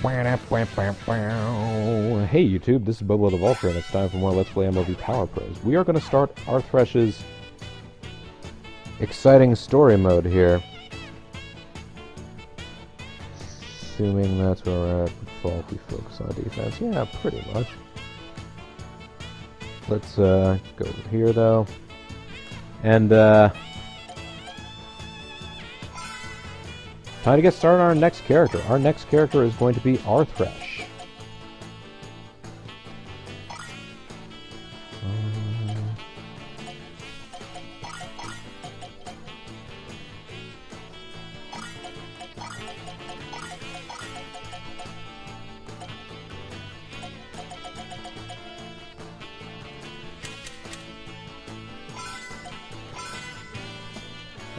Hey YouTube, this is BoboTheVulture, and it's time for more Let's Play MLB Power Pros. We are going to start Arthresh's exciting story mode here. Assuming that's where we're at. Default, we focus on defense. Yeah, pretty much. Let's go over here though. And time to get started on our next character. Our next character is going to be Arthresh.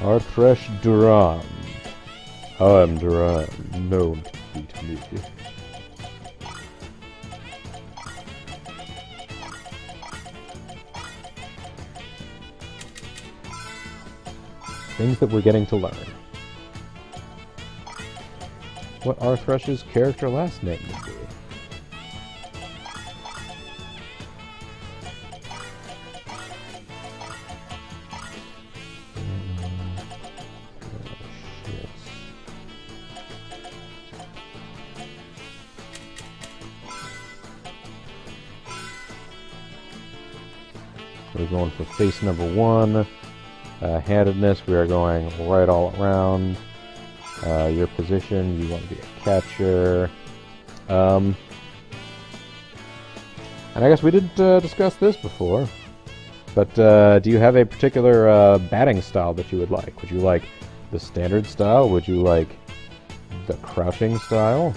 Arthresh Duran. I am Duran, known to beat me. Things that we're getting to learn. What Arthresh's character last name would be. We're going for face number one. Handedness, we are going right all around. Your position, you want to be a catcher. And I guess we didn't discuss this before, but do you have a particular batting style that you would like? Would you like the standard style? Would you like the crouching style?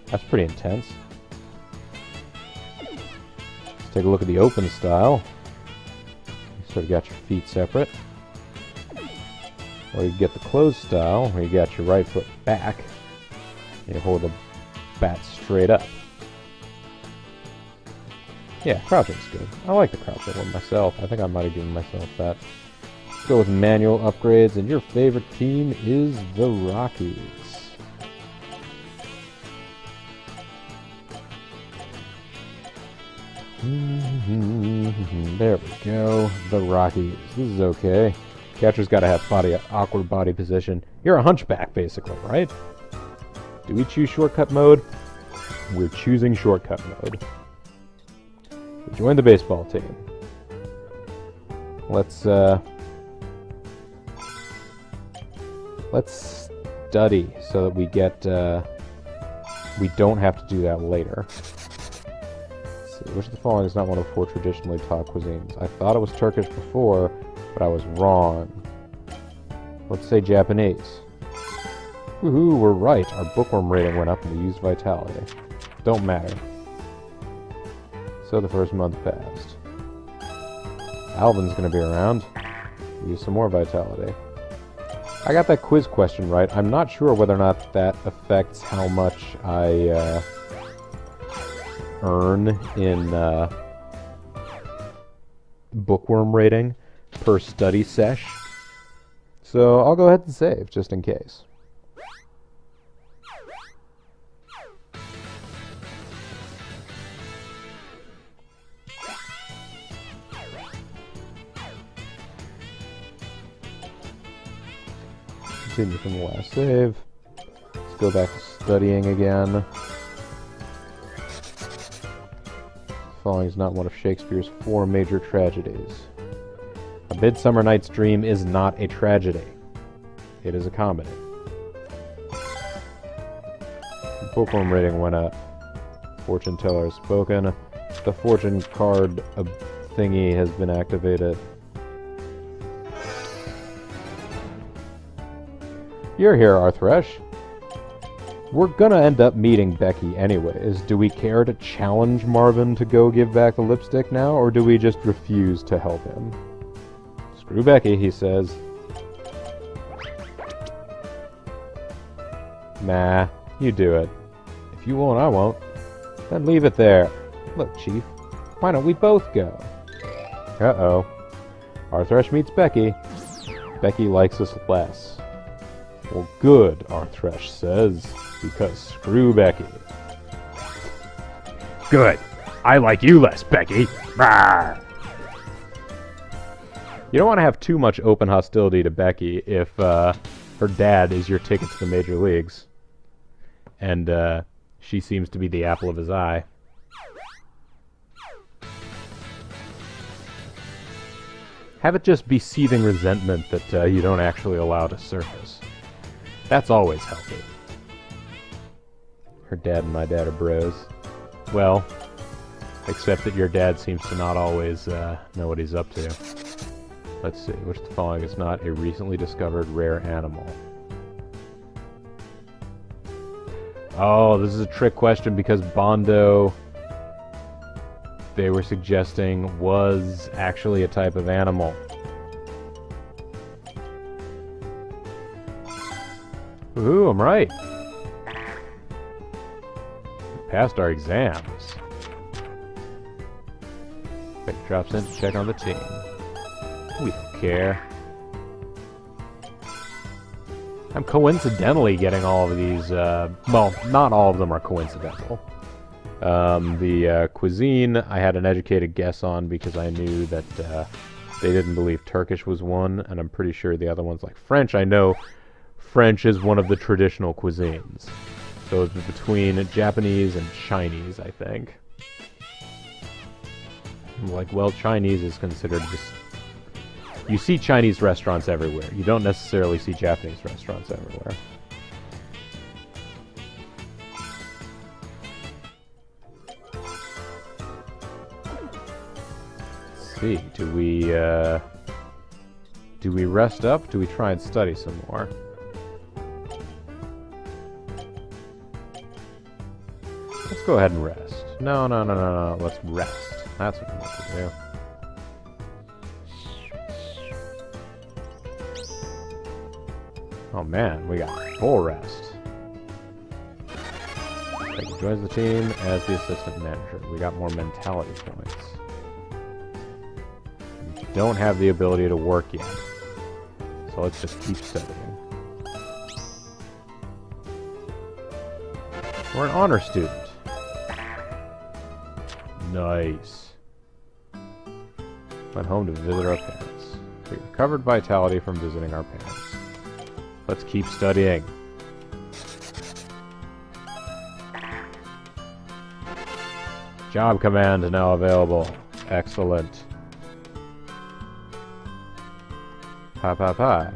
That's pretty intense. Let's take a look at the open style. So you got your feet separate. Or you get the closed style, where you got your right foot back, and you hold the bat straight up. Yeah, crouching's good. I like the crouching one myself. I think I might have given myself that. Let's go with manual upgrades, and your favorite team is the Rockies. There we go. The Rockies. This is okay. Catcher's got to have awkward body position. You're a hunchback, basically, right? Do we choose shortcut mode? We're choosing shortcut mode. We joined the baseball team. Let's study so that we get we don't have to do that later. Which of the following is not one of 4 traditionally taught cuisines? I thought it was Turkish before, but I was wrong. Let's say Japanese. Woohoo, we're right. Our bookworm rating went up and we used vitality. Don't matter. So the first month passed. Alvin's gonna be around. Use some more vitality. I got that quiz question right. I'm not sure whether or not that affects how much I earn in bookworm rating per study sesh. So I'll go ahead and save just in case. Continue from the last save. Let's go back to studying again. Following is not one of Shakespeare's 4 major tragedies. A Midsummer Night's Dream is not a tragedy. It is a comedy. Bookworm rating went up. Fortune teller has spoken. The fortune card thingy has been activated. You're here, Arthresh. We're gonna end up meeting Becky anyways. Do we care to challenge Marvin to go give back the lipstick now, or do we just refuse to help him? Screw Becky, he says. Nah, you do it. If you won't, I won't. Then leave it there. Look, Chief, why don't we both go? Uh-oh. Arthresh meets Becky. Becky likes us less. Well, good, Arthresh says, because screw Becky. Good. I like you less, Becky. Rawr. You don't want to have too much open hostility to Becky if her dad is your ticket to the major leagues. And she seems to be the apple of his eye. Have it just be seething resentment that you don't actually allow to surface. That's always healthy. Her dad and my dad are bros. Well, except that your dad seems to not always know what he's up to. Let's see, which of the following is not a recently discovered rare animal? Oh, this is a trick question because Bondo, they were suggesting, was actually a type of animal. Ooh, I'm right. We passed our exams. Beck drops in to check on the team. We don't care. I'm coincidentally getting all of these, well, not all of them are coincidental. The cuisine I had an educated guess on because I knew that they didn't believe Turkish was one, and I'm pretty sure the other one's like French. I know French is one of the traditional cuisines. So it's between Japanese and Chinese, I think. I'm like, well, Chinese is considered just... You see Chinese restaurants everywhere. You don't necessarily see Japanese restaurants everywhere. Let's see, do we rest up? Do we try and study some more? Let's go ahead and rest. No. Let's rest. That's what we need to do. Oh man, we got full rest. He joins the team as the assistant manager. We got more mentality points. We don't have the ability to work yet. So let's just keep studying. We're an honor student. Nice. Went home to visit our parents. We recovered vitality from visiting our parents. Let's keep studying. Job command now available. Excellent. Pie.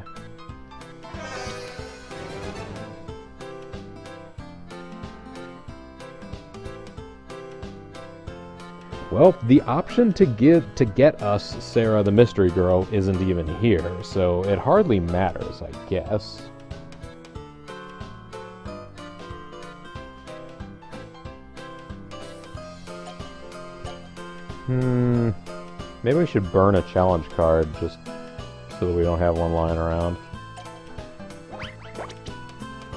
Well, the option to get us Sarah the Mystery Girl isn't even here, so it hardly matters, I guess. Maybe we should burn a challenge card just so that we don't have one lying around.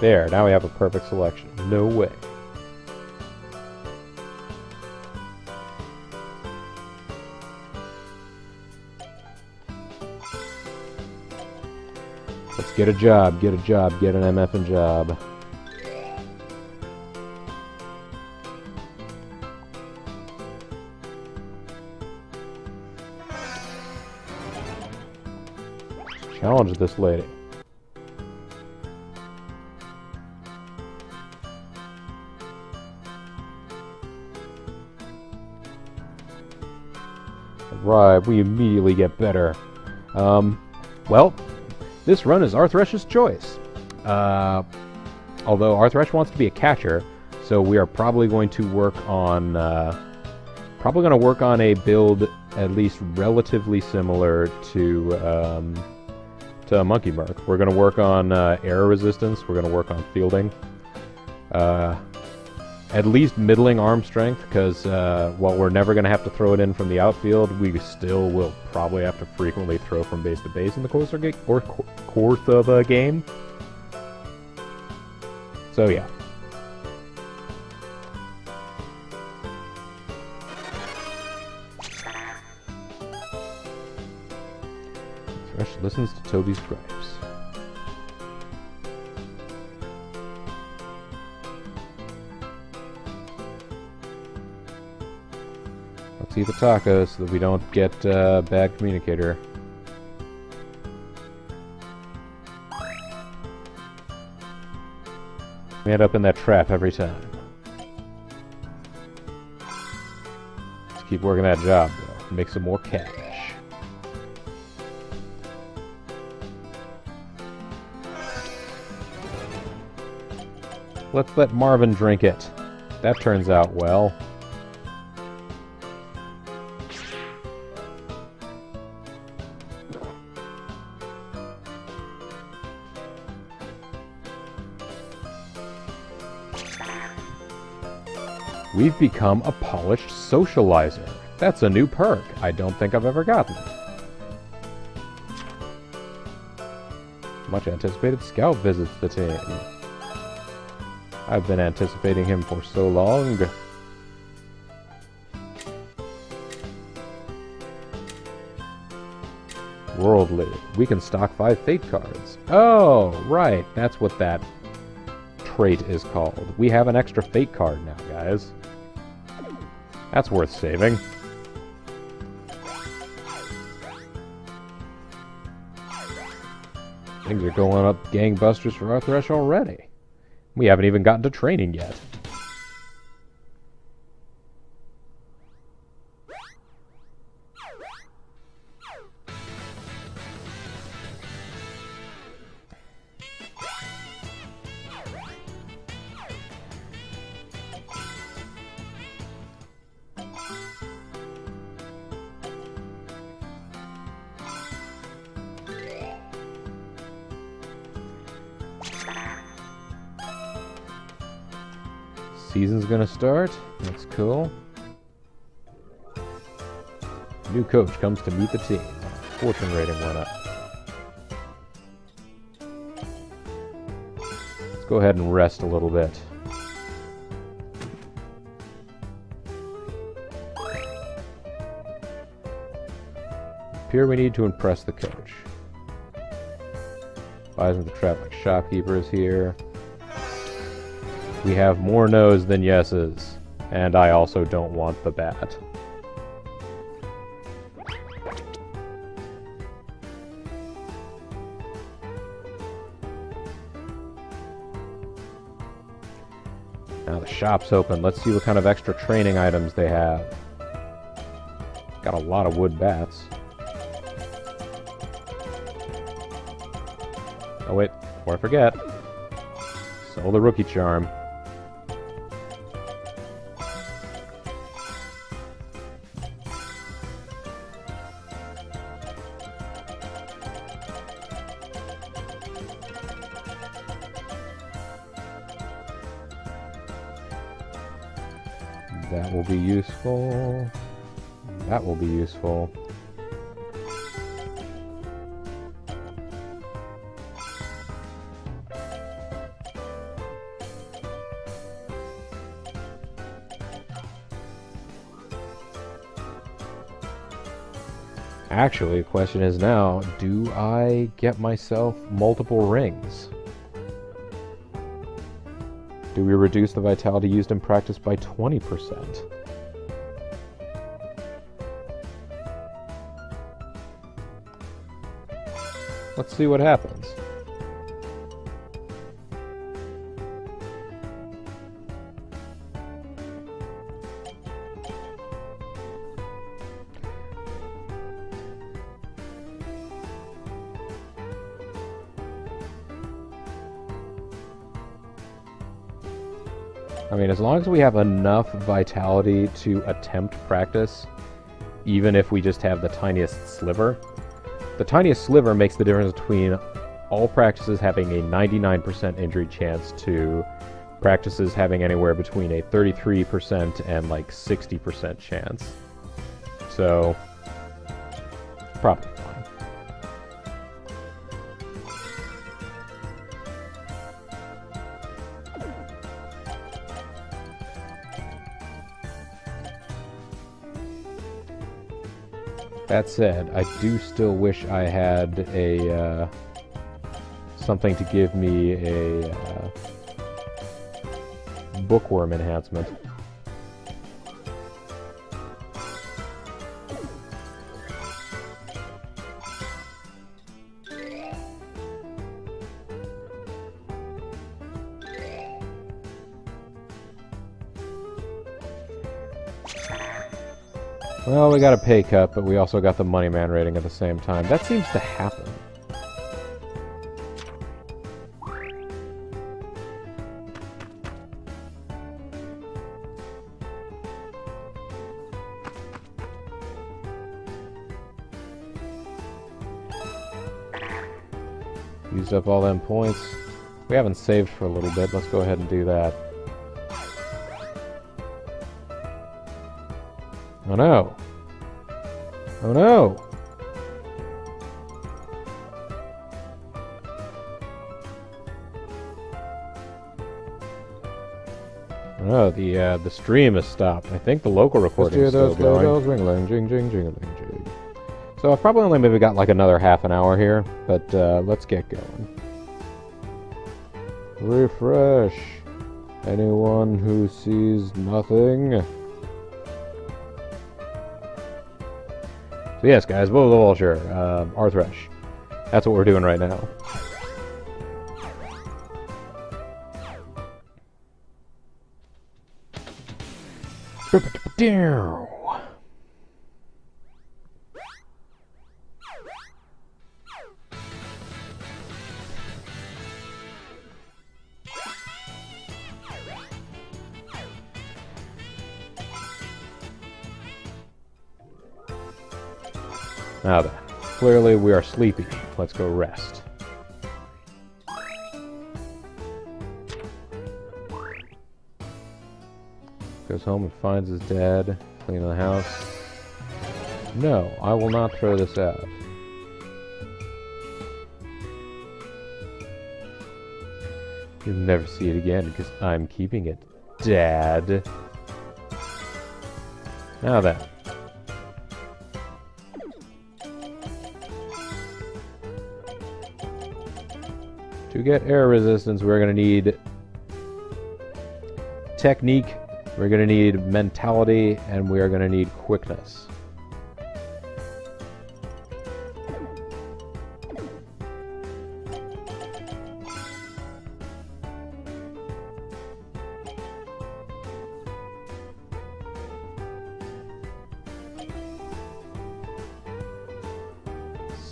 There, now we have a perfect selection. No way. Let's get a job, get an MFing job. Challenge this lady. Right, we immediately get better. Well, this run is Arthresh's choice. Although Arthresh wants to be a catcher, so we are probably going to work on a build at least relatively similar to Monkey Merc. We're going to work on error resistance. We're going to work on fielding. At least middling arm strength, because while we're never going to have to throw it in from the outfield, we still will probably have to frequently throw from base to base in the course of a game. So yeah. Arthresh listens to Toby's gripes. Let's eat the tacos so that we don't get bad communicator. We end up in that trap every time. Let's keep working that job, though. Make some more cash. Let's let Marvin drink it. That turns out well. We've become a polished socializer. That's a new perk. I don't think I've ever gotten it. Much anticipated scout visits the team. I've been anticipating him for so long. Worldly. We can stock 5 fate cards. Oh, right. That's what that trait is called. We have an extra fate card now, guys. That's worth saving. Things are going up gangbusters for Arthresh already. We haven't even gotten to training yet. Season's gonna start. That's cool. New coach comes to meet the team. Fortune rating went up. Let's go ahead and rest a little bit. Here we need to impress the coach. Bison the Traveling Shopkeeper is here. We have more no's than yeses, and I also don't want the bat. Now the shop's open. Let's see what kind of extra training items they have. Got a lot of wood bats. Oh wait, before I forget. Sell the rookie charm. That will be useful. That will be useful. Actually, the question is now, do I get myself multiple rings? Do we reduce the vitality used in practice by 20%? Let's see what happens. I mean, as long as we have enough vitality to attempt practice, even if we just have the tiniest sliver, the tiniest sliver makes the difference between all practices having a 99% injury chance to practices having anywhere between a 33% and like 60% chance. So, probably fine. That said, I do still wish I had a something to give me a bookworm enhancement. Well, we got a pay cut, but we also got the money man rating at the same time. That seems to happen. Used up all them points. We haven't saved for a little bit. Let's go ahead and do that. Oh no! Oh no! Oh no, the stream has stopped. I think the local recording is still going. Ring, jing, jing, jing, jing. So I've probably only maybe got like another half an hour here, but let's get going. Refresh. Anyone who sees nothing. So yes, guys, BoboTheVulture, Arthresh. That's what we're doing right now. Now then, clearly we are sleepy. Let's go rest. Goes home and finds his dad cleaning the house. No, I will not throw this out. You'll never see it again because I'm keeping it, Dad. Now then. To get air resistance, we're going to need technique, we're going to need mentality, and we are going to need quickness.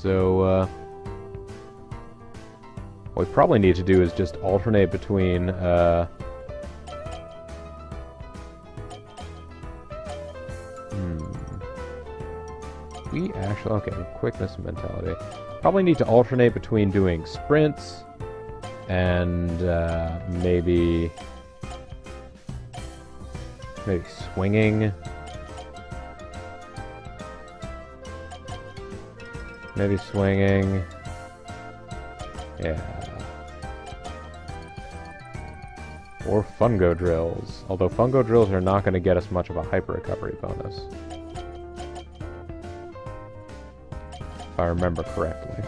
So, what we probably need to do is just alternate between, we actually, okay, quickness and mentality. Probably need to alternate between doing sprints and, maybe swinging. Maybe swinging. Yeah. Or fungo drills. Although fungo drills are not going to get us much of a hyper recovery bonus. If I remember correctly.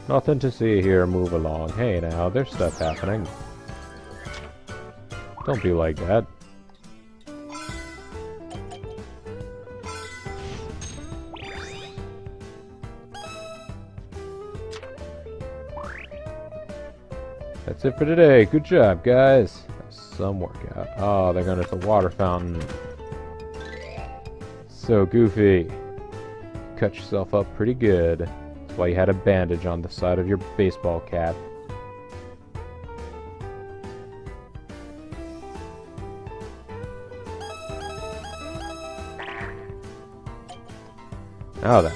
Nothing to see here, move along. Hey now, there's stuff happening. Don't be like that. That's it for today. Good job, guys. Some workout. Oh, they're going to the water fountain. So goofy. Cut yourself up pretty good. That's why you had a bandage on the side of your baseball cap. Now then.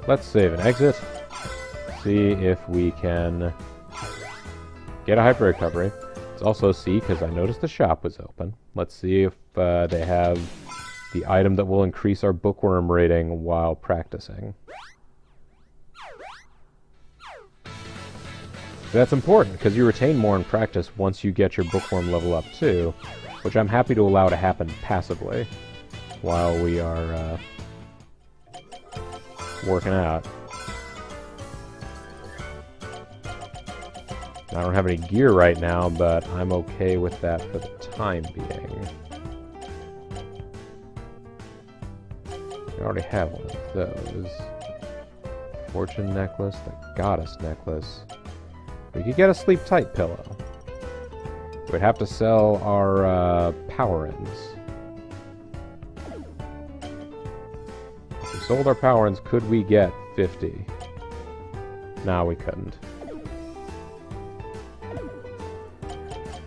Let's save and exit. See if we can get a hyper recovery. Let's also see, because I noticed the shop was open. Let's see if they have the item that will increase our bookworm rating while practicing. That's important, because you retain more in practice once you get your bookworm level up too, which I'm happy to allow to happen passively while we are working out. I don't have any gear right now, but I'm okay with that for the time being. We already have one of those. Fortune necklace, the goddess necklace. We could get a sleep tight pillow. We'd have to sell our power ends. If we sold our power ends, could we get 50? No, we couldn't.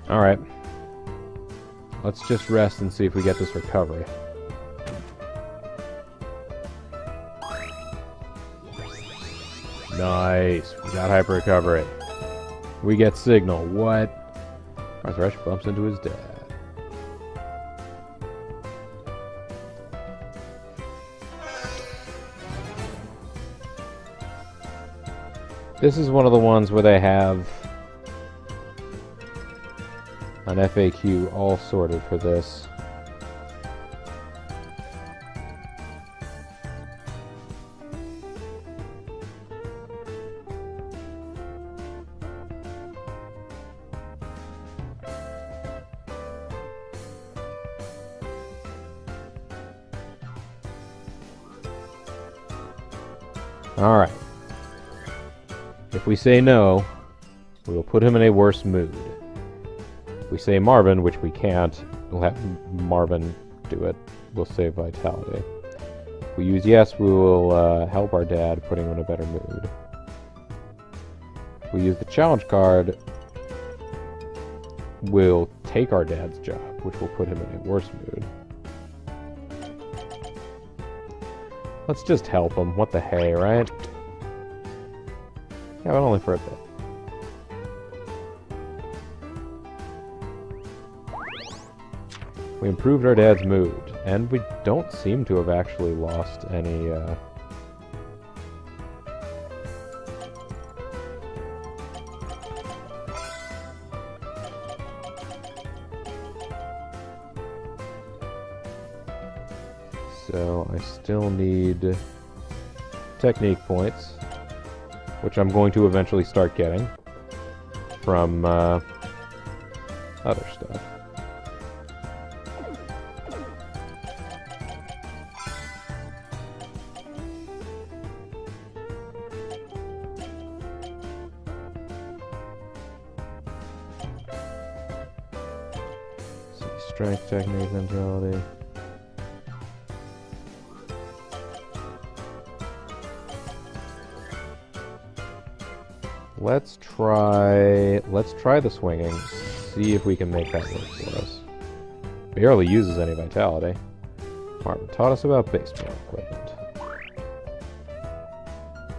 Alright. Let's just rest and see if we get this recovery. Nice. We got hyper recovery. We get signal. What? Arthresh bumps into his dad. This is one of the ones where they have an FAQ all sorted for this. Alright. If we say no, we will put him in a worse mood. If we say Marvin, which we can't, we'll have Marvin do it. We'll save vitality. If we use yes, we will help our dad, putting him in a better mood. If we use the challenge card, we'll take our dad's job, which will put him in a worse mood. Let's just help him. What the hey, right? Yeah, but only for a bit. We improved our dad's mood, and we don't seem to have actually lost any, So, I still need technique points, which I'm going to eventually start getting from other stuff. See, strength, technique, mentality. Let's try the swinging, see if we can make that work for us. Barely uses any vitality. Marvin taught us about baseball equipment.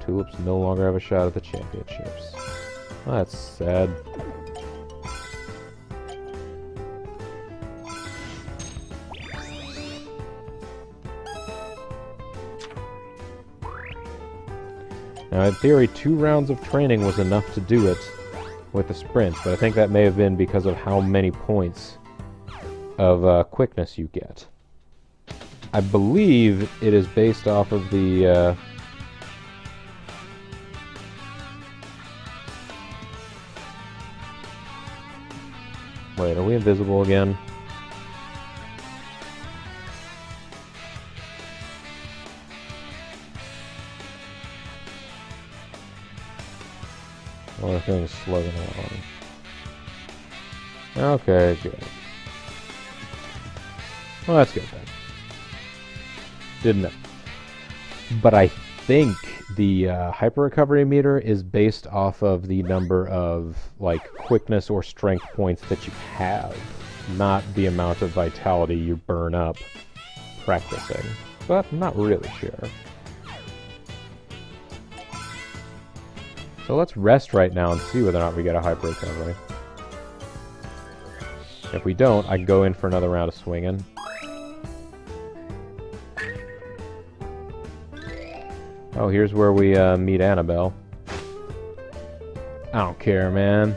Tulips no longer have a shot at the championships. That's sad. Now, in theory, 2 rounds of training was enough to do it with the sprints, but I think that may have been because of how many points of quickness you get. I believe it is based off of the... Wait, are we invisible again? Well, the thing's slugging along. Okay, good. Well, that's good then. Didn't know. But I think the hyper recovery meter is based off of the number of, like, quickness or strength points that you have, not the amount of vitality you burn up practicing. But I'm not really sure. So let's rest right now and see whether or not we get a hyper recovery. If we don't, I can go in for another round of swinging. Oh, here's where we meet Annabelle. I don't care, man.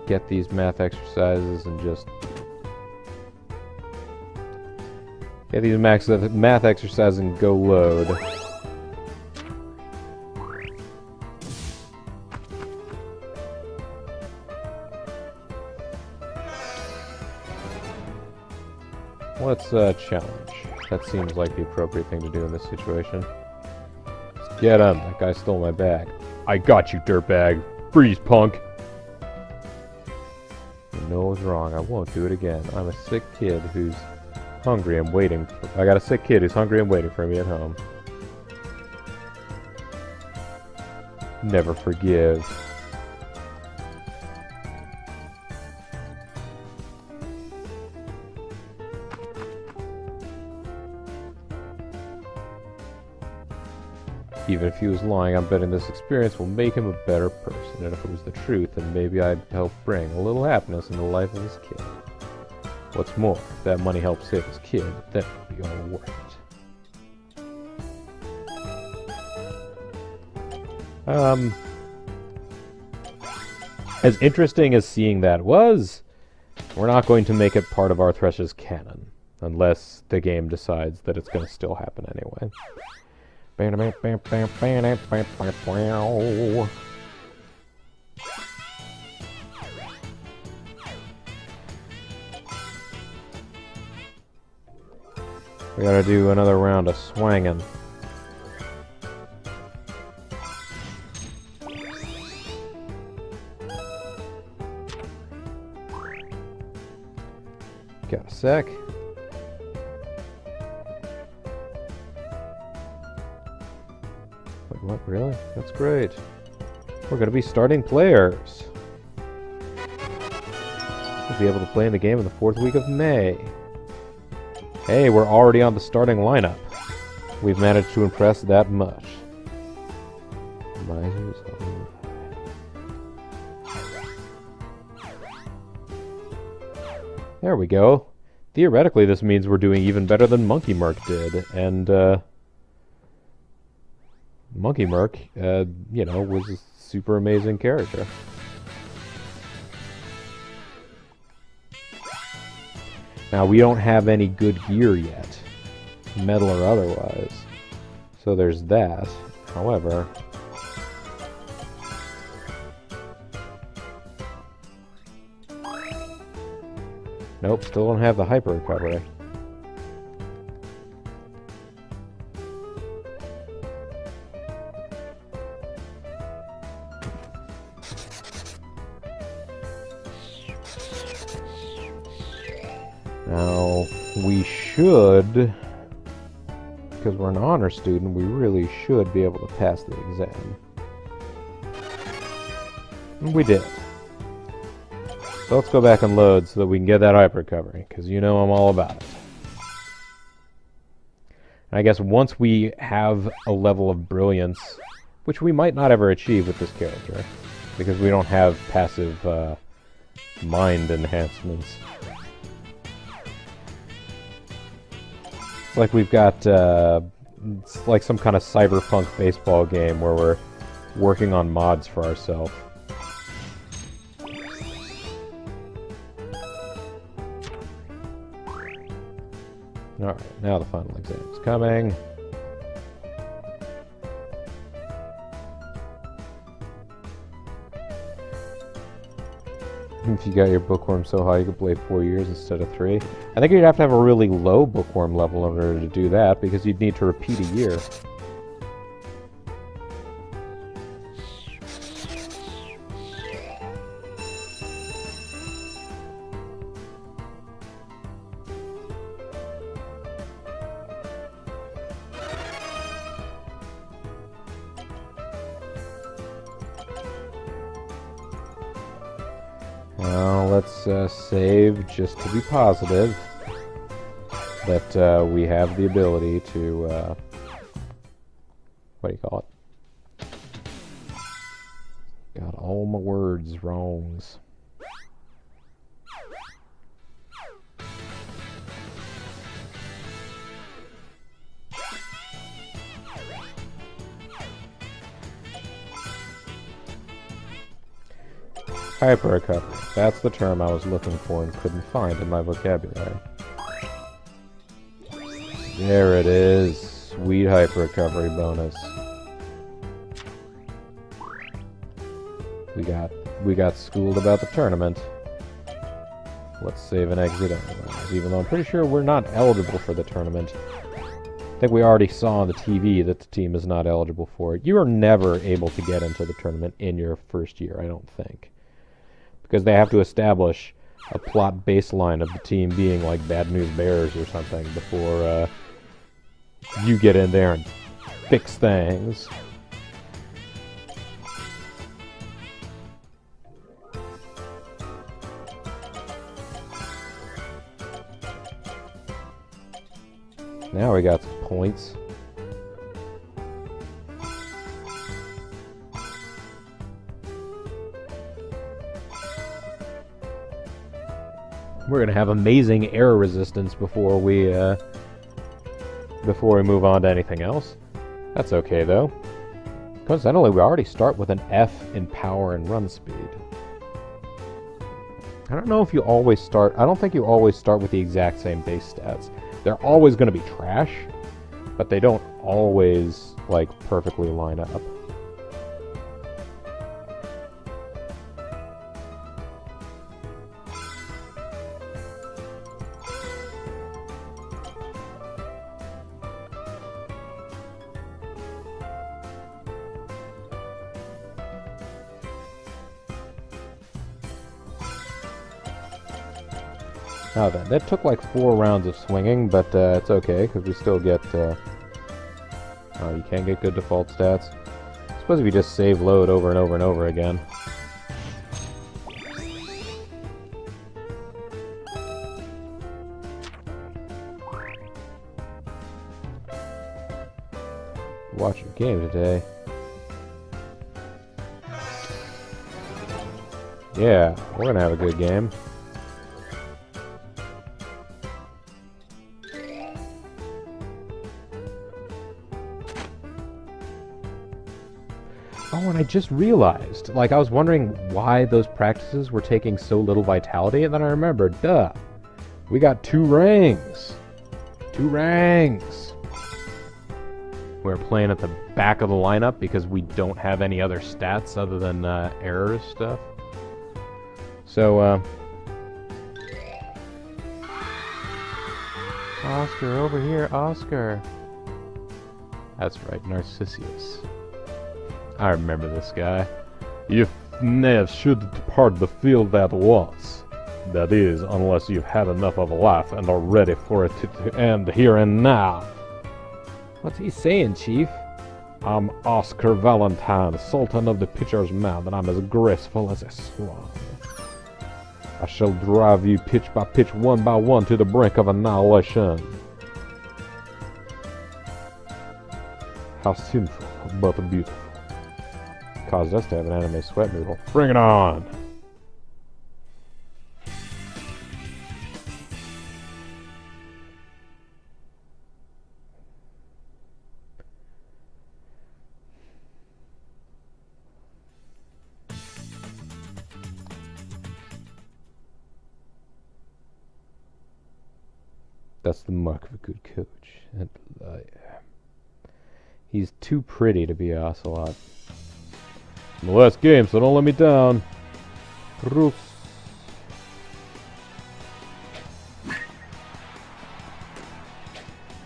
Get these math exercises and just get these math exercises and go load. let's challenge. That seems like the appropriate thing to do in this situation. Let's get him. That guy stole my bag. I got you, dirtbag. Freeze, punk. You know what's wrong. I won't do it again. I'm a sick kid who's hungry and waiting. I got a sick kid who's hungry and waiting for me at home. Never forgive. Even if he was lying, I'm betting this experience will make him a better person. And if it was the truth, then maybe I'd help bring a little happiness in the life of his kid. What's more, if that money helps save his kid, then it'll be all worth it. As interesting as seeing that was, we're not going to make it part of Arthresh's canon, unless the game decides that it's going to still happen anyway. We gotta do another round of swangin'. Got a sec. Wait, what? Really? That's great. We're gonna be starting players. We'll be able to play in the game in the 4th week of May. Hey, we're already on the starting lineup. We've managed to impress that much. Misers. There we go. Theoretically, this means we're doing even better than Monkey Merc did, and Monkey Merc, you know, was a super amazing character. Now, we don't have any good gear yet, metal or otherwise, so there's that. However, nope, still don't have the hyper recovery. Now, we should, because we're an honor student, we really should be able to pass the exam. And we did. So let's go back and load so that we can get that hyper recovery, because you know I'm all about it. And I guess once we have a level of brilliance, which we might not ever achieve with this character, because we don't have passive mind enhancements. It's like we've got it's like some kind of cyberpunk baseball game where we're working on mods for ourselves. Alright, now the final exam is coming. If you got your bookworm so high you could play 4 years instead of 3. I think you'd have to have a really low bookworm level in order to do that, because you'd need to repeat a year. Now let's save just to be positive that we have the ability to, what do you call it? Got all my words wrongs. Hyper recovery. That's the term I was looking for and couldn't find in my vocabulary. There it is. Sweet hyper recovery bonus. We got schooled about the tournament. Let's save and exit anyways, even though I'm pretty sure we're not eligible for the tournament. I think we already saw on the TV that the team is not eligible for it. You are never able to get into the tournament in your first year, I don't think. Because they have to establish a plot baseline of the team being like Bad News Bears or something before you get in there and fix things. Now we got some points. We're gonna have amazing air resistance before we move on to anything else. That's okay though. Coincidentally, we already start with an F in power and run speed. I don't know if you always start. I don't think you always start with the exact same base stats. They're always going to be trash, but they don't always, like, perfectly line up. Now then, that took like 4 rounds of swinging, but it's okay, because we still get, oh, you can't get good default stats. I suppose if you just save load over and over and over again. Watch your game today. Yeah, we're gonna have a good game. Oh, and I just realized, like, I was wondering why those practices were taking so little vitality, and then I remembered, duh, we got 2 rings. 2 rings. We're playing at the back of the lineup because we don't have any other stats other than errors stuff. So, Oscar, over here, Oscar. That's right, Narcissus. I remember this guy. You never should depart the field at once. That is, unless you've had enough of life and are ready for it to end here and now. What's he saying, Chief? I'm Oscar Valentine, Sultan of the Pitcher's Mound, and I'm as graceful as a swan. I shall drive you pitch by pitch, one by one, to the brink of annihilation. How sinful, but beautiful. Caused us to have an anime sweat noodle. Bring it on! That's the mark of a good coach. And, he's too pretty to be an Ocelot. The last game, so don't let me down. Roof.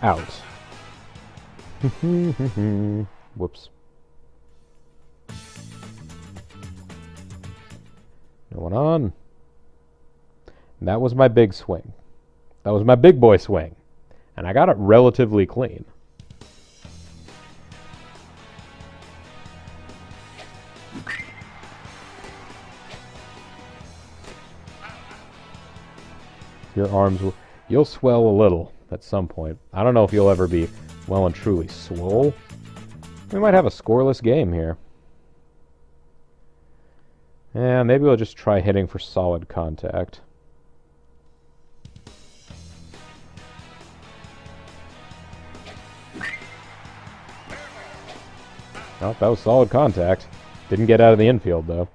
Out. Whoops. No one on. And that was my big swing. That was my big boy swing. And I got it relatively clean. Your arms will... You'll swell a little at some point. I don't know if you'll ever be well and truly swole. We might have a scoreless game here. Yeah, maybe we'll just try hitting for solid contact. Oh, that was solid contact. Didn't get out of the infield, though.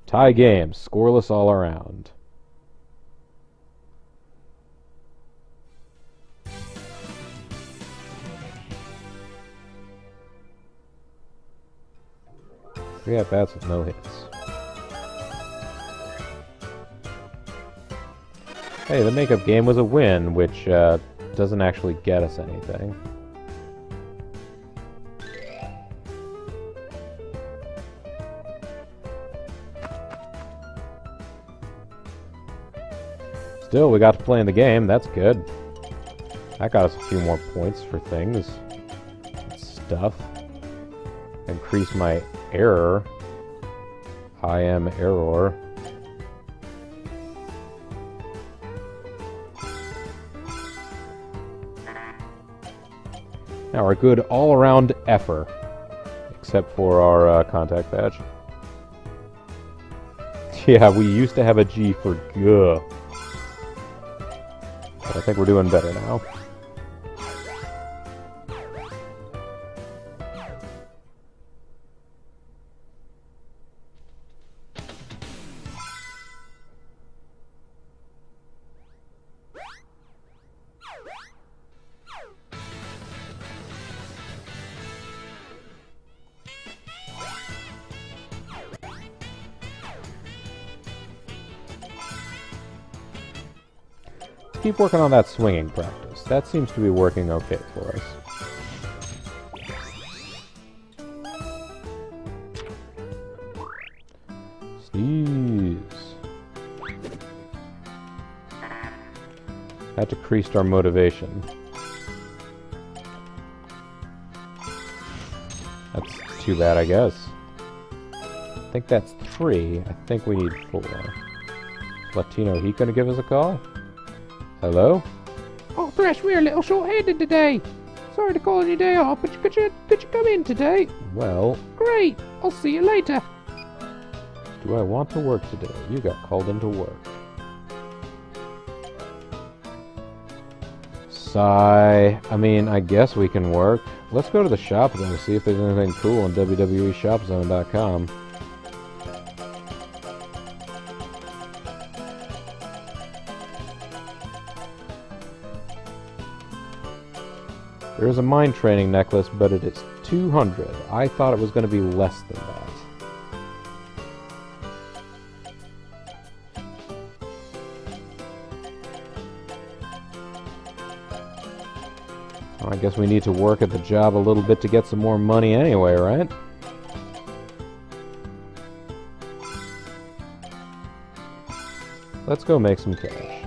Tie game, scoreless all around. Three at bats with no hits. Hey, the makeup game was a win, which doesn't actually get us anything. Still, we got to play in the game. That's good. That got us a few more points for things. Stuff. Increase my error. I am error. Now our good all-around effort, except for our contact badge. Yeah, we used to have a G for G. But I think we're doing better now. Keep working on that swinging practice. That seems to be working okay for us. Sneeze. That decreased our motivation. That's too bad, I guess. I think that's 3. I think we need 4. Latino, he gonna give us a call? Hello? Arthresh, we're a little short-handed today. Sorry to call your day off, but could you come in today? Well, Great. I'll see you later. do I want to work today? You got called into work. Sigh. I mean, I guess we can work. Let's go to the shop though, see if there's anything cool on WWEShopZone.com. There is a mind training necklace, but it is 200. I thought it was going to be less than that. Well, I guess we need to work at the job a little bit to get some more money anyway, right? Let's go make some cash.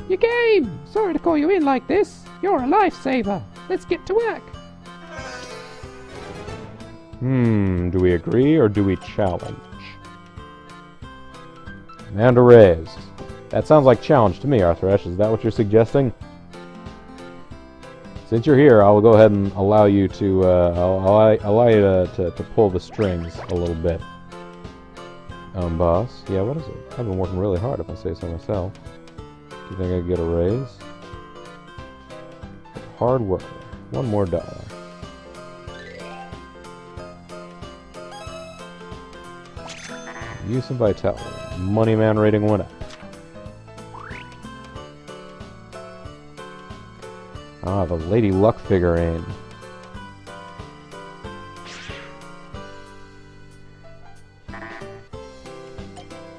You came. Sorry to call you in like this. You're a lifesaver. Let's get to work. Do we agree or do we challenge? And a raise. That sounds like challenge to me, Arthresh. Is that what you're suggesting? Since you're here, I'll go ahead and allow you to allow you to pull the strings a little bit. Boss. Yeah, what is it? I've been working really hard, if I say so myself. Do you think I could get a raise? Hard worker. $1 more. Use and vitality. Money man rating went up. Ah, the Lady Luck figurine.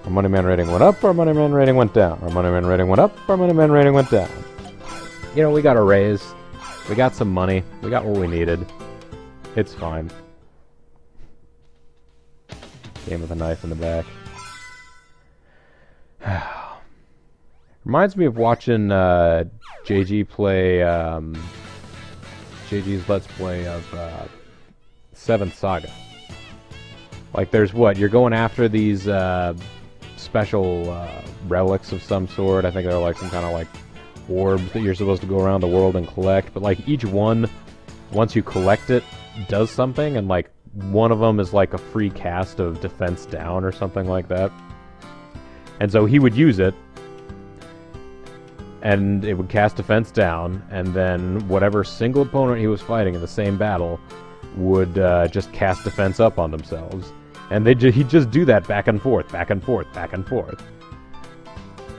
Our money man rating went up, our money man rating went down. Our money man rating went up, our money man rating went down. You know, we got a raise. We got some money. We got what we needed. It's fine. Game with a knife in the back. Reminds me of watching JG play JG's Let's Play of 7th Saga. Like, there's what? You're going after these special relics of some sort. I think they're like some kind of like orbs that you're supposed to go around the world and collect. But like each one, once you collect it, does something. And like one of them is like a free cast of defense down or something like that. And so he would use it. And it would cast defense down, and then whatever single opponent he was fighting in the same battle would just cast defense up on themselves. And he'd just do that back and forth, back and forth, back and forth.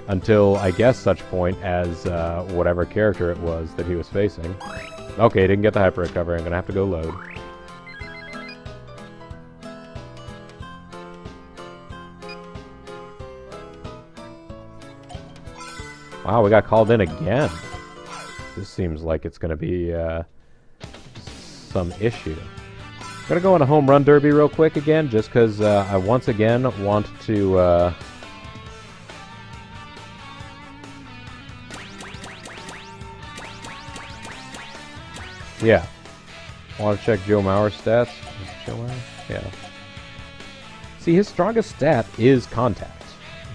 Until, I guess, such point as whatever character it was that he was facing. Okay, didn't get the hyper recovery, I'm gonna have to go load. Wow, we got called in again. This seems like it's going to be some issue. I'm going to go on a home run derby real quick again, just because I once again want to... yeah. Want to check Joe Mauer's stats? Joe Mauer? Yeah. See, his strongest stat is contact.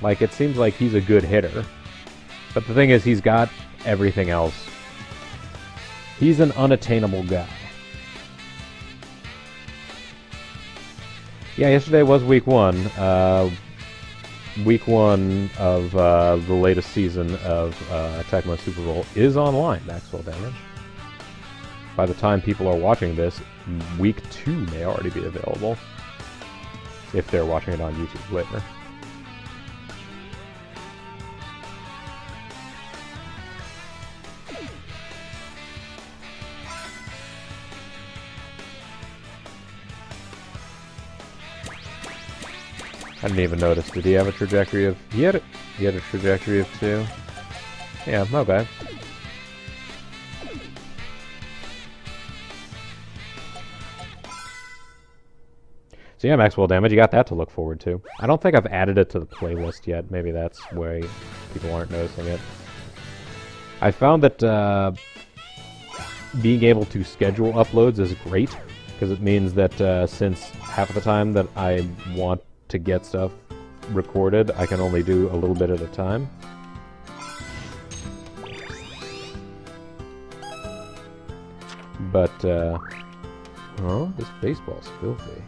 Like, it seems like he's a good hitter. But the thing is, he's got everything else. He's an unattainable guy. Yeah, yesterday was week 1. Week 1 of the latest season of Tecmo Super Bowl is online, Maxwell Damage. By the time people are watching this, week 2 may already be available. If they're watching it on YouTube later. I didn't even notice. Did he have a trajectory of... He had a trajectory of 2. Yeah, not bad. So yeah, Maxwell Damage, you got that to look forward to. I don't think I've added it to the playlist yet. Maybe that's why people aren't noticing it. I found that being able to schedule uploads is great, because it means that since half of the time that I want to get stuff recorded, I can only do a little bit at a time. But, oh, this baseball's filthy.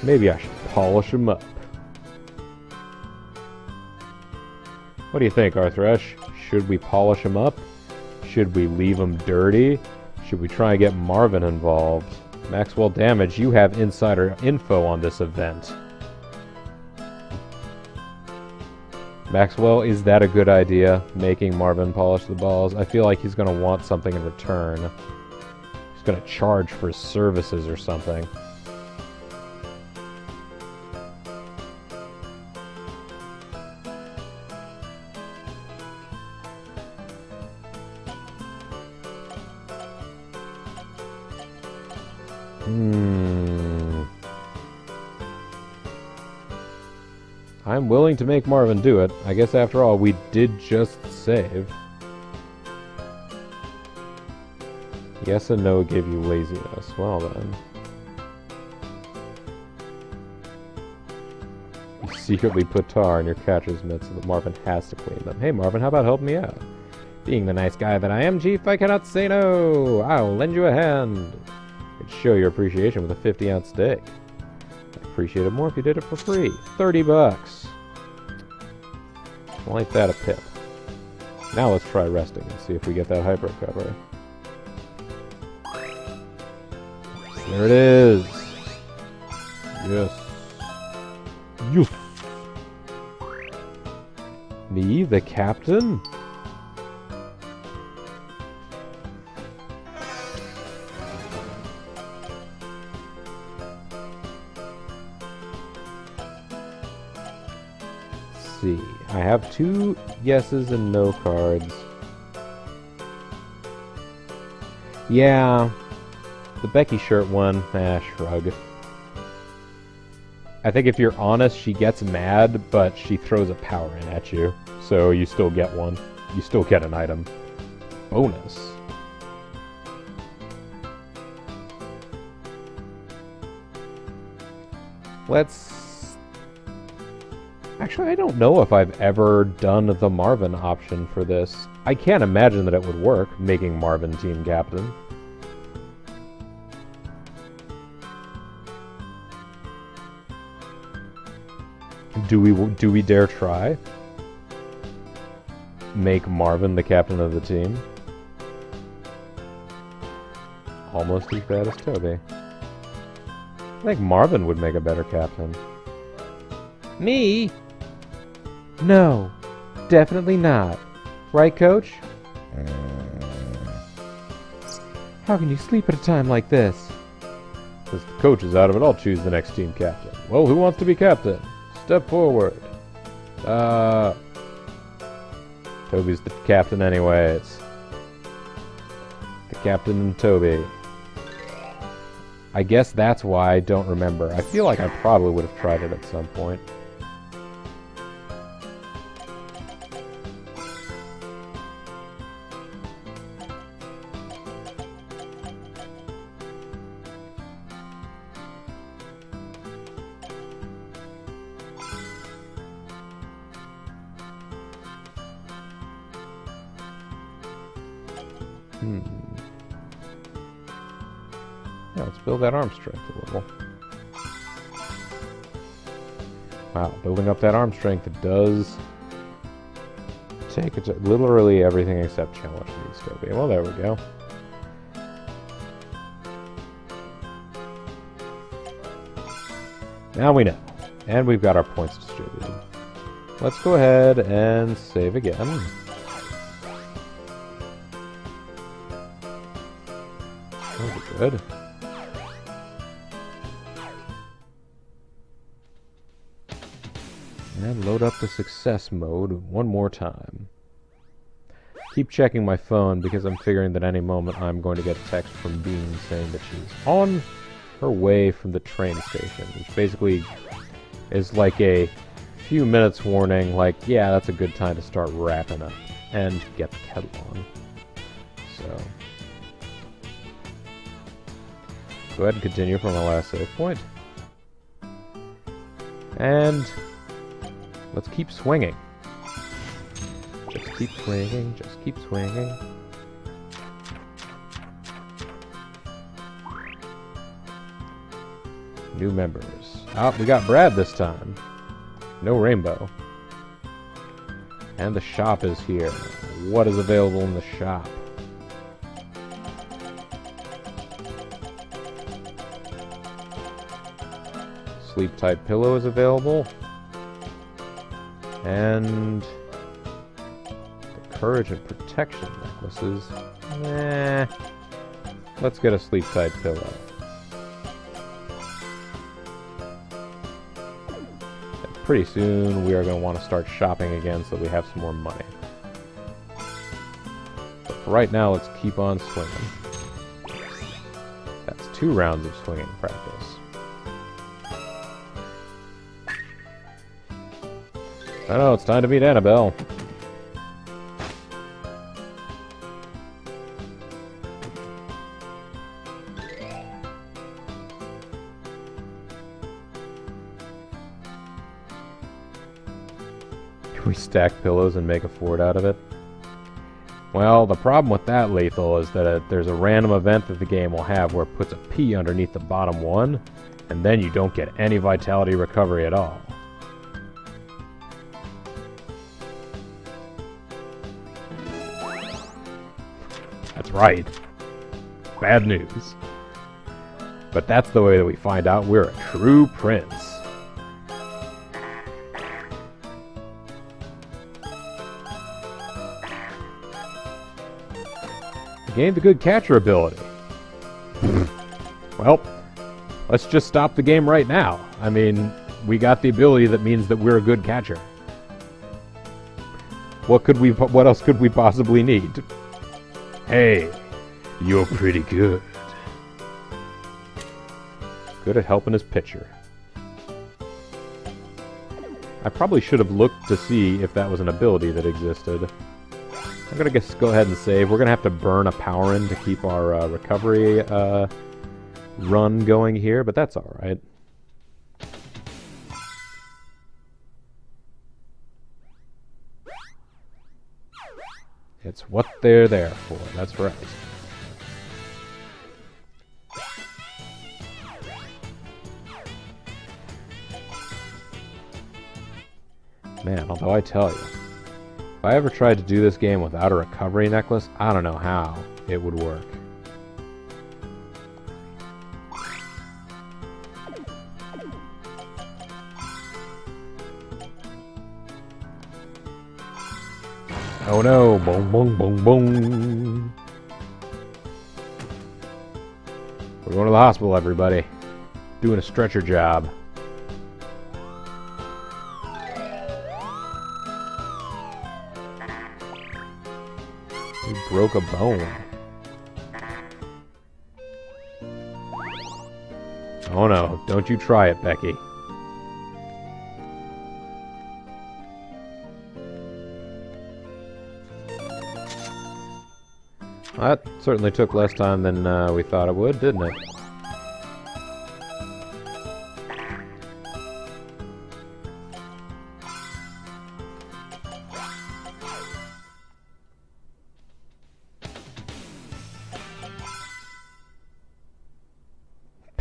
Maybe I should polish him up. What do you think, Arthresh? Should we polish him up? Should we leave him dirty? Should we try and get Marvin involved? Maxwell Damage, you have insider info on this event. Maxwell, is that a good idea, making Marvin polish the balls? I feel like he's going to want something in return. He's going to charge for his services or something. I'm willing to make Marvin do it. I guess after all, we did just save. Yes and no give you laziness. Well then. You secretly put tar in your catcher's mitts so that Marvin has to clean them. Hey Marvin, how about helping me out? Being the nice guy that I am, Chief, I cannot say no. I'll lend you a hand. It'd show your appreciation with a 50-ounce steak. I'd appreciate it more if you did it for free. 30 bucks. Well, ain't that a pip. Now let's try resting and see if we get that hyper recovery. There it is. Yes. You. Me, the captain? See. I have 2 yeses and no cards. Yeah. The Becky shirt one, shrug. I think if you're honest, she gets mad, but she throws a power in at you. So you still get one. You still get an item. Bonus. Let's... Actually, I don't know if I've ever done the Marvin option for this. I can't imagine that it would work, making Marvin team captain. Do we dare try? Make Marvin the captain of the team? Almost as bad as Toby. I think Marvin would make a better captain. Me? No, definitely not. Right, Coach? How can you sleep at a time like this? Since the coach is out of it, I'll choose the next team captain. Well, who wants to be captain? Step forward. Toby's the captain anyways. The captain and Toby. I guess that's why I don't remember. I feel like I probably would have tried it at some point. Yeah, let's build that arm strength a little. Wow, building up that arm strength, it does take literally everything except challenge needs to be. Well, there we go. Now we know. And we've got our points distributed. Let's go ahead and save again. Good. And load up the success mode one more time. Keep checking my phone because I'm figuring that any moment I'm going to get a text from Bean saying that she's on her way from the train station, which basically is like a few minutes warning, like, yeah, that's a good time to start wrapping up and get the kettle on. So go ahead and continue from our last save point. And let's keep swinging. Just keep swinging, just keep swinging. New members. Oh, we got Brad this time. No rainbow. And the shop is here. What is available in the shop? Sleep Tight Pillow is available. And the Courage and Protection necklaces. Nah. Let's get a Sleep Tight Pillow. And pretty soon we are going to want to start shopping again so we have some more money. But for right now, let's keep on swinging. That's 2 rounds of swinging practice. I know, it's time to meet Annabelle. Can we stack pillows and make a fort out of it? Well, the problem with that, Lethal, is that there's a random event that the game will have where it puts a P underneath the bottom one, and then you don't get any vitality recovery at all. That's right. Bad news. But that's the way that we find out we're a true prince. Gained the good catcher ability. Well, let's just stop the game right now. I mean, we got the ability that means that we're a good catcher. What else could we possibly need? Hey, you're pretty good. Good at helping his pitcher. I probably should have looked to see if that was an ability that existed. I'm gonna go ahead and save. We're gonna have to burn a power in to keep our recovery run going here, but that's alright. It's what they're there for, that's right. Man, although I tell you, if I ever tried to do this game without a recovery necklace, I don't know how it would work. Oh no, boom, boom, boom, boom. We're going to the hospital, everybody. Doing a stretcher job. You broke a bone. Oh no, don't you try it, Becky. That certainly took less time than we thought it would, didn't it?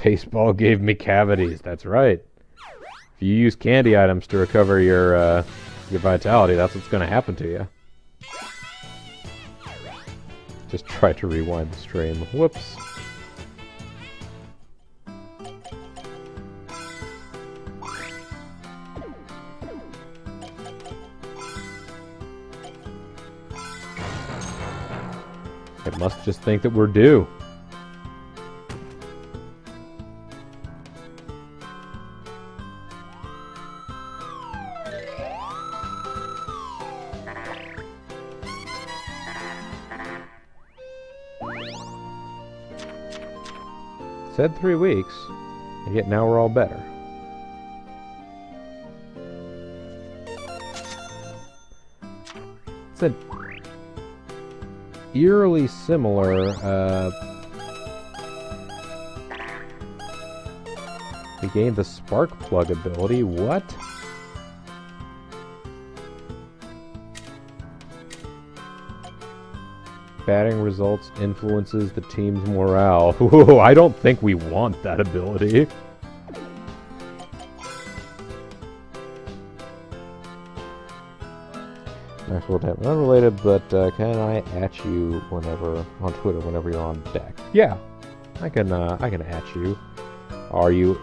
Baseball gave me cavities, that's right. If you use candy items to recover your vitality, that's what's going to happen to you. Just try to rewind the stream. Whoops. It must just think that we're due. Said 3 weeks, and yet now we're all better. It's an eerily similar, we gained the spark plug ability, what? Batting results influences the team's morale. Ooh, I don't think we want that ability. Maxwell damage. Unrelated, but can I at you whenever on Twitter whenever you're on deck? Yeah, I can at you.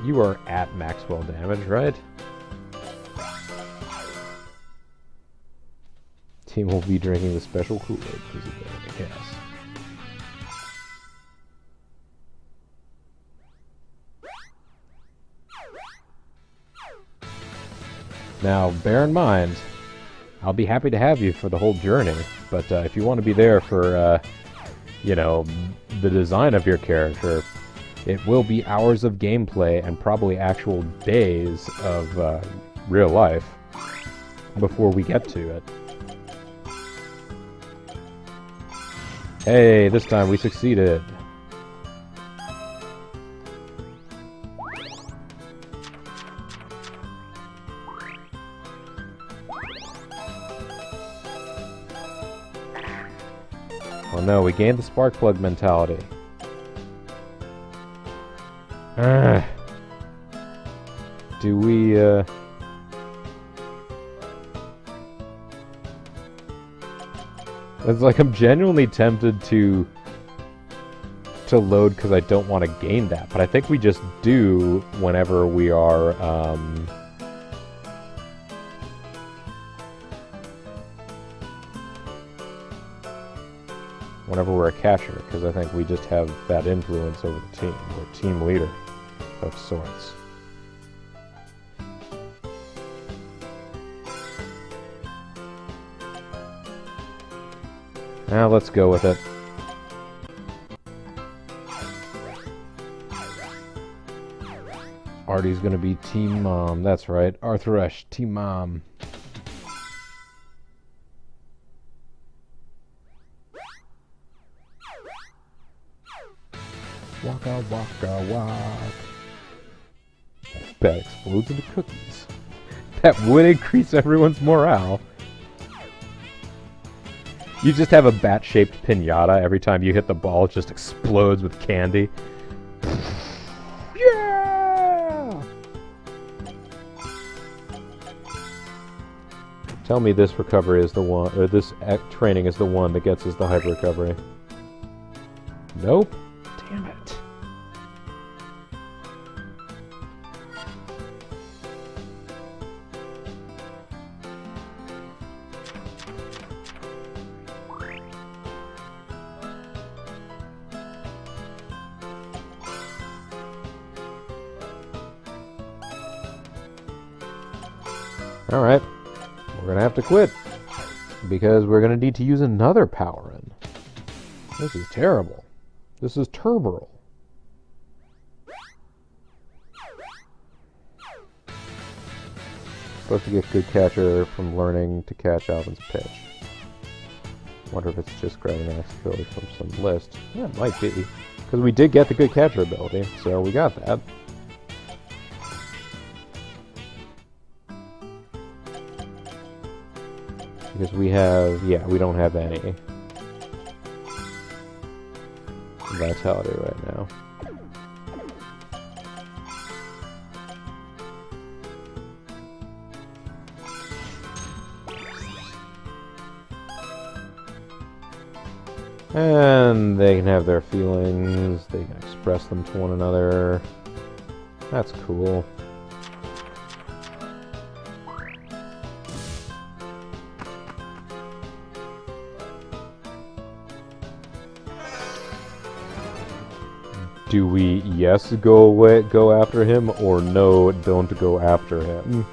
You are at Maxwell damage, right? Team will be drinking the special Kool-Aid. Yes. Now, bear in mind, I'll be happy to have you for the whole journey, but if you want to be there for, you know, the design of your character, it will be hours of gameplay and probably actual days of real life before we get to it. Hey, this time we succeeded. Oh no, we gained the spark plug mentality. Do we, It's like I'm genuinely tempted to load because I don't want to gain that, but I think we just do whenever we are whenever we're a catcher, because I think we just have that influence over the team. We're a team leader of sorts. Now let's go with it. Artie's gonna be Team Mom. That's right. Arthresh, Team Mom. Waka waka walk. That explodes into cookies. That would increase everyone's morale. You just have a bat-shaped pinata. Every time you hit the ball, it just explodes with candy. Yeah! Tell me this recovery is the one, or this training is the one that gets us the hyper recovery. Nope. Damn it. Alright, we're going to have to quit, because we're going to need to use another power-in. This is terrible. This is turbo. Supposed to get good catcher from learning to catch Alvin's pitch. Wonder if it's just grabbing the next ability from some list. Yeah, it might be. Because we did get the good catcher ability, so we got that. Because we have, yeah, we don't have any vitality right now. And they can have their feelings, they can express them to one another. That's cool. Do we yes go after him, or no, don't go after him?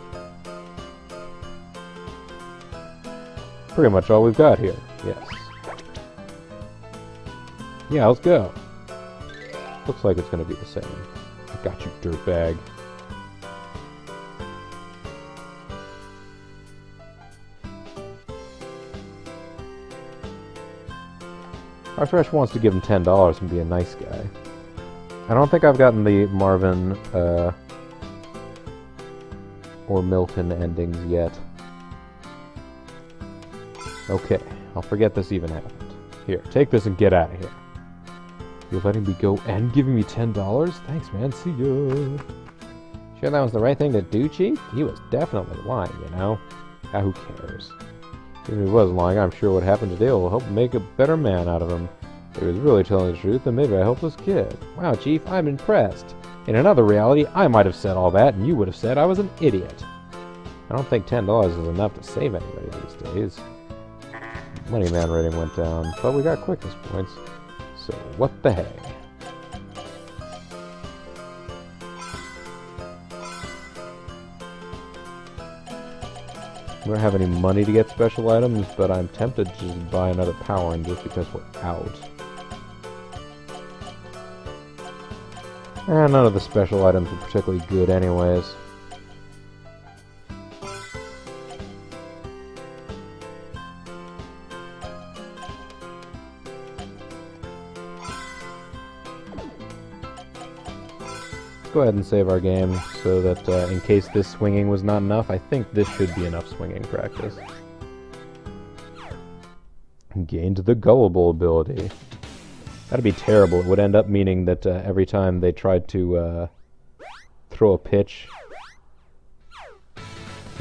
Pretty much all we've got here. Yes. Yeah, let's go. Looks like it's gonna be the same. I got you, dirtbag. Arthresh wants to give him $10 and be a nice guy. I don't think I've gotten the Marvin or Milton endings yet. Okay, I'll forget this even happened. Here, take this and get out of here. You're letting me go and giving me $10? Thanks, man. See ya. Sure that was the right thing to do, Chief? He was definitely lying, you know? Ah, who cares? Even if he was lying, I'm sure what happened today will help make a better man out of him. If he was really telling the truth, then maybe I helped this kid. Wow, Chief, I'm impressed. In another reality, I might have said all that, and you would have said I was an idiot. I don't think $10 is enough to save anybody these days. Money Man rating went down, but we got quickness points. So what the heck? We don't have any money to get special items, but I'm tempted to just buy another powering just because we're out. And none of the special items are particularly good anyways. Go ahead and save our game so that in case this swinging was not enough, I think this should be enough swinging practice. Gained the gullible ability. That'd be terrible. It would end up meaning that every time they tried to throw a pitch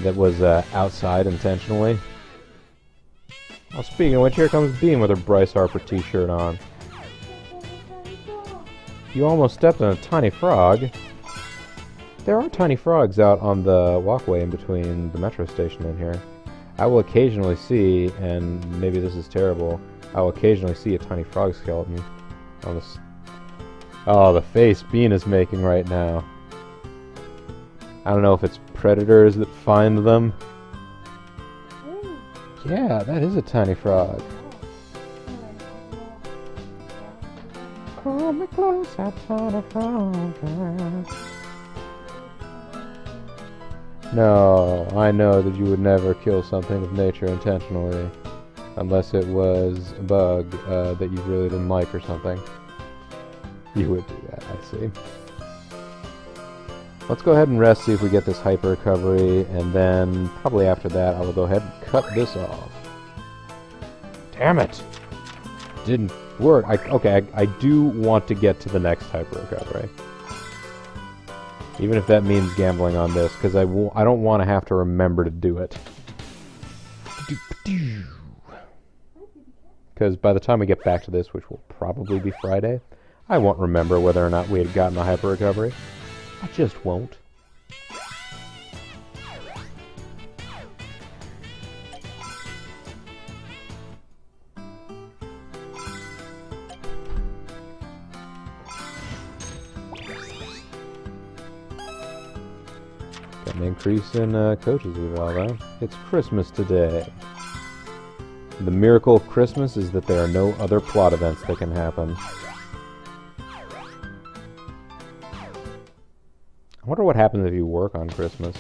that was outside intentionally. Oh, speaking of which, here comes Bean with her Bryce Harper t-shirt on. You almost stepped on a tiny frog. There are tiny frogs out on the walkway in between the metro station and here. I will occasionally see, and maybe this is terrible, I will occasionally see a tiny frog skeleton on this. Oh, the face Bean is making right now. I don't know if it's predators that find them. Yeah, that is a tiny frog. Pull me close, I tiny frog. No, I know that you would never kill something of nature intentionally. Unless it was a bug that you really didn't like or something. You would do that, I see. Let's go ahead and rest, see if we get this hyper recovery, and then probably after that I will go ahead and cut this off. Damn it! Didn't work. I do want to get to the next hyper recovery. Even if that means gambling on this, because I don't want to have to remember to do it. Because by the time we get back to this, which will probably be Friday, I won't remember whether or not we had gotten a hyper recovery. I just won't. Got an increase in coaches eval though. It's Christmas today. The miracle of Christmas is that there are no other plot events that can happen. I wonder what happens if you work on Christmas.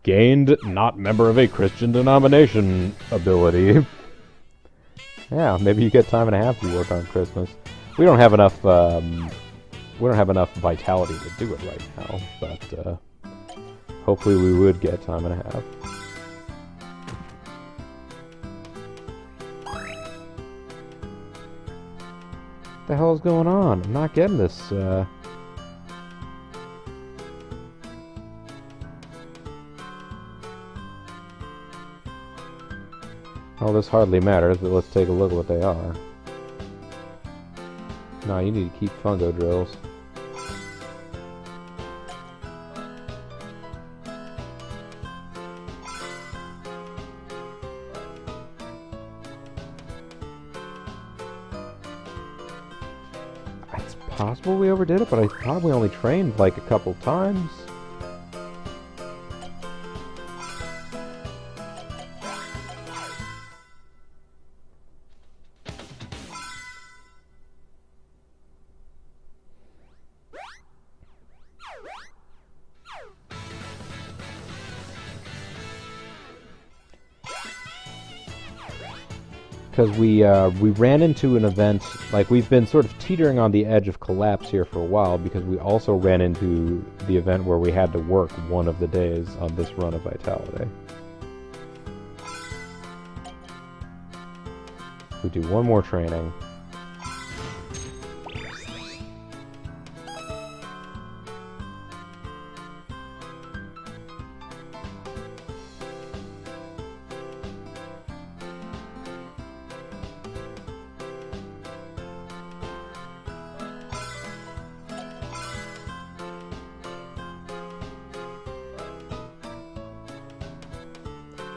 Gained not member of a Christian denomination ability. Yeah, maybe you get time and a half to work on Christmas. We don't have enough vitality to do it right now, but hopefully we would get time and a half. What the hell is going on? I'm not getting this. Well, this hardly matters, but let's take a look at what they are. No, you need to keep fungo drills. It's possible we overdid it, but I thought we only trained like a couple times. Because we ran into an event, like we've been sort of teetering on the edge of collapse here for a while, because we also ran into the event where we had to work one of the days on this run of Vitality. We do one more training.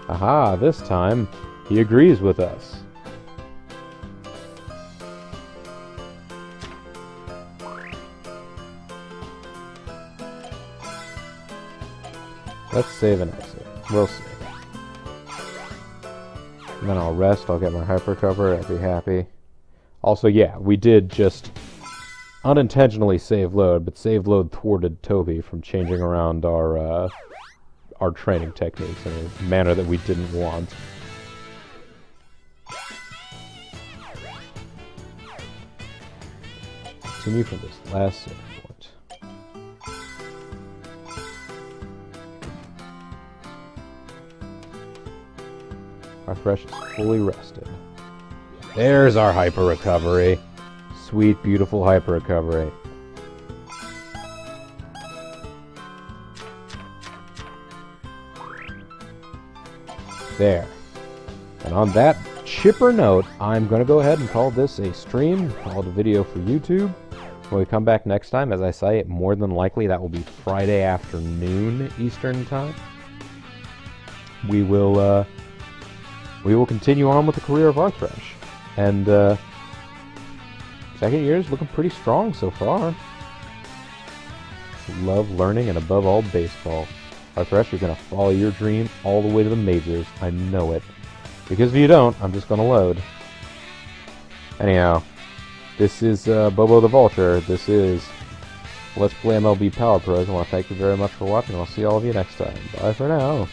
Aha, this time, he agrees with us. Let's save and exit. We'll see. And then I'll rest, I'll get my hyper cover, I'll be happy. Also, yeah, we did just unintentionally save load, but save load thwarted Toby from changing around our training techniques in a manner that we didn't want. Continue from this last save point. Arthresh is fully rested. There's our hyper recovery. Sweet, beautiful hyper recovery. There. And on that chipper note, I'm going to go ahead and call this a stream, call it a video for YouTube. When we come back next time, as I say, more than likely that will be Friday afternoon Eastern Time. We will continue on with the career of Arthresh. And second year is looking pretty strong so far. Love learning and above all baseball. Arthresh, you're going to follow your dream all the way to the majors. I know it. Because if you don't, I'm just going to load. Anyhow, this is BoboTheVulture. This is Let's Play MLB Power Pros. I want to thank you very much for watching. I'll see all of you next time. Bye for now.